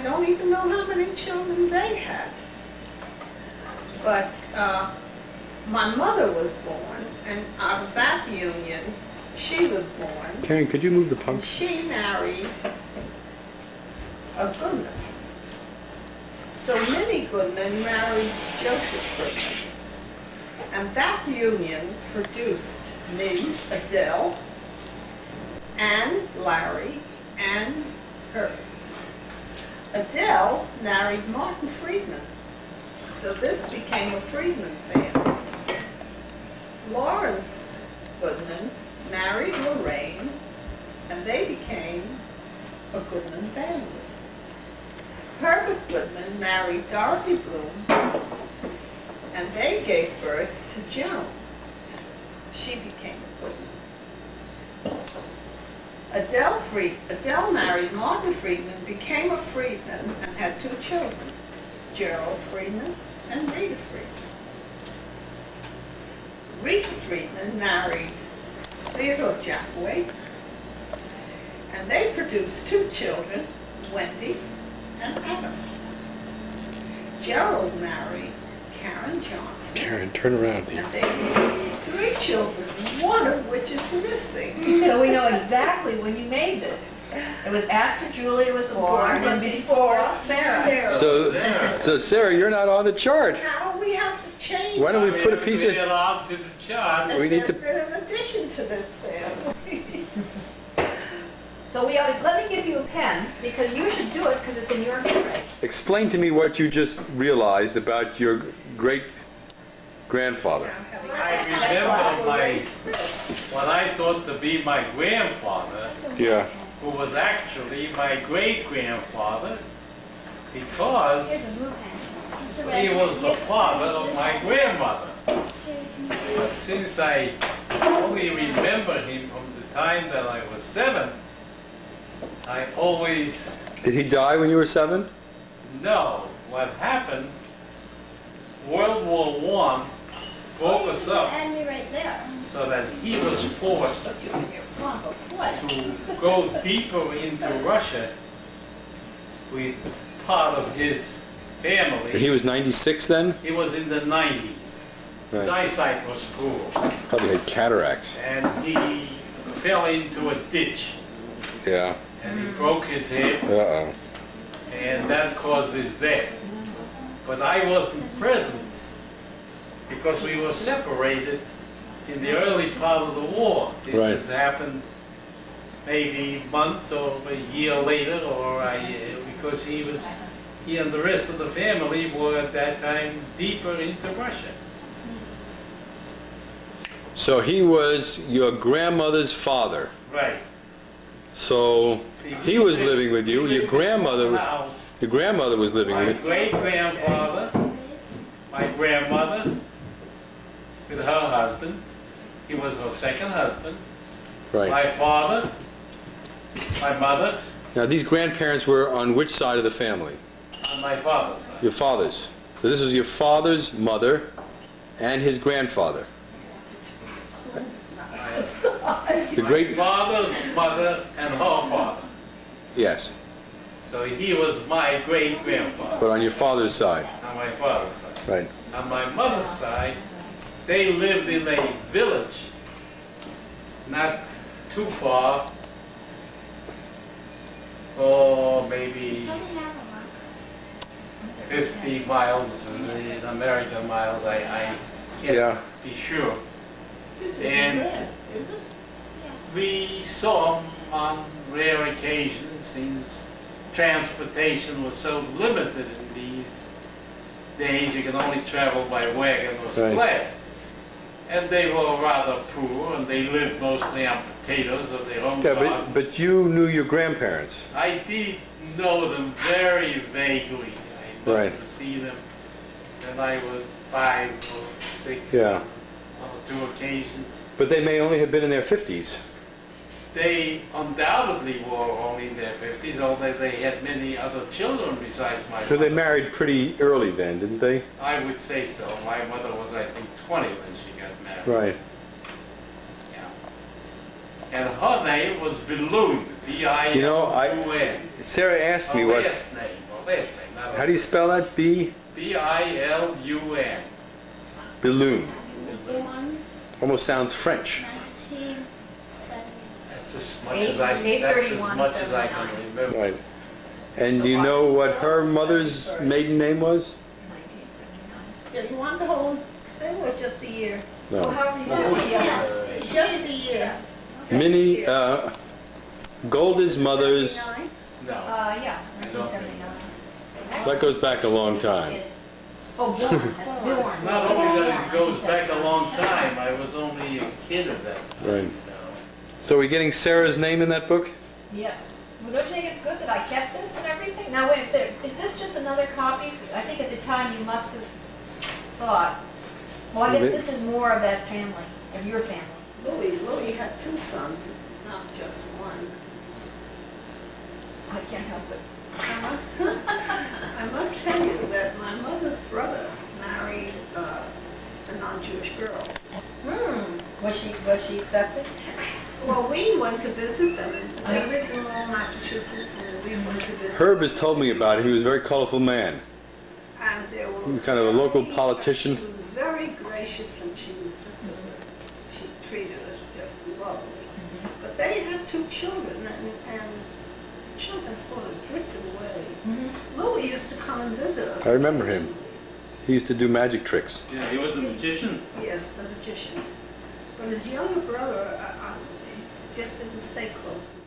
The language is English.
don't even know how many children they had. But my mother was born, and out of that union, she was born. Karen, could you move the And pump? she married a Goodman. So Minnie Goodman married Joseph Goodman. And that union produced me, Adele, and Larry, and Herbert. Adele married Martin Freedman. So this became a Freedman family. Lawrence Goodman married Lorraine, and they became a Goodman family. Herbert Goodman married Dorothy Bloom, and they gave birth to Joan. She became a Goodman. Adele married Martin Freedman, became a Freedman, and had 2 children, Gerald Freedman and Rita Freedman. Rita Freedman married Theodore Jackway, and they produced 2 children, Wendy and Adam. Gerald married Karen Johnson. Karen, turn around. And they produced 3 children, one of which is missing. So we know exactly when you made this. It was after Julia was born and before Sarah. So Sarah, you're not on the chart. Now we have to change. Why don't we put a piece of... allowed to the chart. We need to... There's been an addition to this family. So let me give you a pen, because you should do it because it's in your handwriting. Explain to me what you just realized about your great-grandfather. I remember what I thought to be my grandfather, Yeah. who was actually my great-grandfather, because he was the father of my grandmother. But since I only remember him from the time that I was 7, I always Did he die when you were 7? know what happened. World War I broke us up so that he was forced to go deeper into Russia with part of his family. He was 96 then? He was in the 90s. His Right. eyesight was poor, Probably had cataracts. and he fell into a ditch, Yeah. and he broke his hip, Uh-oh. and that caused his death. But I wasn't present because we were separated in the early part of the war. This Right. has happened maybe months or a year later, or because he and the rest of the family were at that time deeper into Russia. So he was your grandmother's father. Right. So See, he was living with you. we Your lived in grandmother, one house. your grandmother was living My with you. great-grandfather, my grandmother, with her husband. He was her second husband. Right. My father, my mother, Now these grandparents were on which side of the family? on my father's side. Your father's. So this was your father's mother and his grandfather. The My great... father's mother and her father. Yes. So he was my great-grandfather But on your father's side. on my father's side. Right. On my mother's side, they lived in a village not too far, or maybe 50 miles in American miles, I can't Yeah. be sure. This is And- red, is it? We saw them on rare occasions since transportation was so limited in these days. You can only travel by wagon or sled. And they were rather poor, and they lived mostly on potatoes of their own Yeah, garden. but you knew your grandparents. I did know them very vaguely. I must Right. have seen them when I was 5 or 6 Yeah. on 2 occasions. But they may only have been in their 50s. They undoubtedly were only in their 50s, although they had many other children besides my Because they mother. married pretty early then, didn't they? I would say so. My mother was, I think, 20 when she got married. Right. Yeah. And her name was Bilun, B-I-L-U-N. You know, Sarah asked me Her what... last name, or last name, not How do you spell that? B-I-L-U-N. Billoon. Born Almost sounds French. 1970. That's as much Eight- as I, that's as 8/31, much as I can 79. remember. Right. And do you know what her mother's maiden name was? 1979. Yeah, you want the whole thing or just the year? Well, No. however you Oh, do it, yeah. Yeah, show you the year. Minnie, Golda's mother's, 79? No. Yeah, I don't think 1979. that goes back a long time. Oh, born, that's born. It's not only that it goes back a long time, I was only a kid at that time. Right. you know. So are we getting Sarah's name in that book? Yes. Well, don't you think it's good that I kept this and everything? Now, wait, is this just another copy? I think at the time you must have thought, well, I guess this is more of that family, of your family. Louis had two sons, not just one. I can't help it. I must tell you that my mother's brother married a non-Jewish girl. Was she accepted? Well, we went to visit them. They lived in Lowell, Massachusetts, and we went to visit Herb them. has told me about him. He was a very colorful man. And there were He was kind of a local politician. She was very gracious, and she was just she treated us just lovely. But they had two children, and the children sort of drifted away. Louis used to come and visit us. I remember him. He used to do magic tricks. Yeah, he was a magician. Yes, the magician. But his younger brother, he just didn't stay close to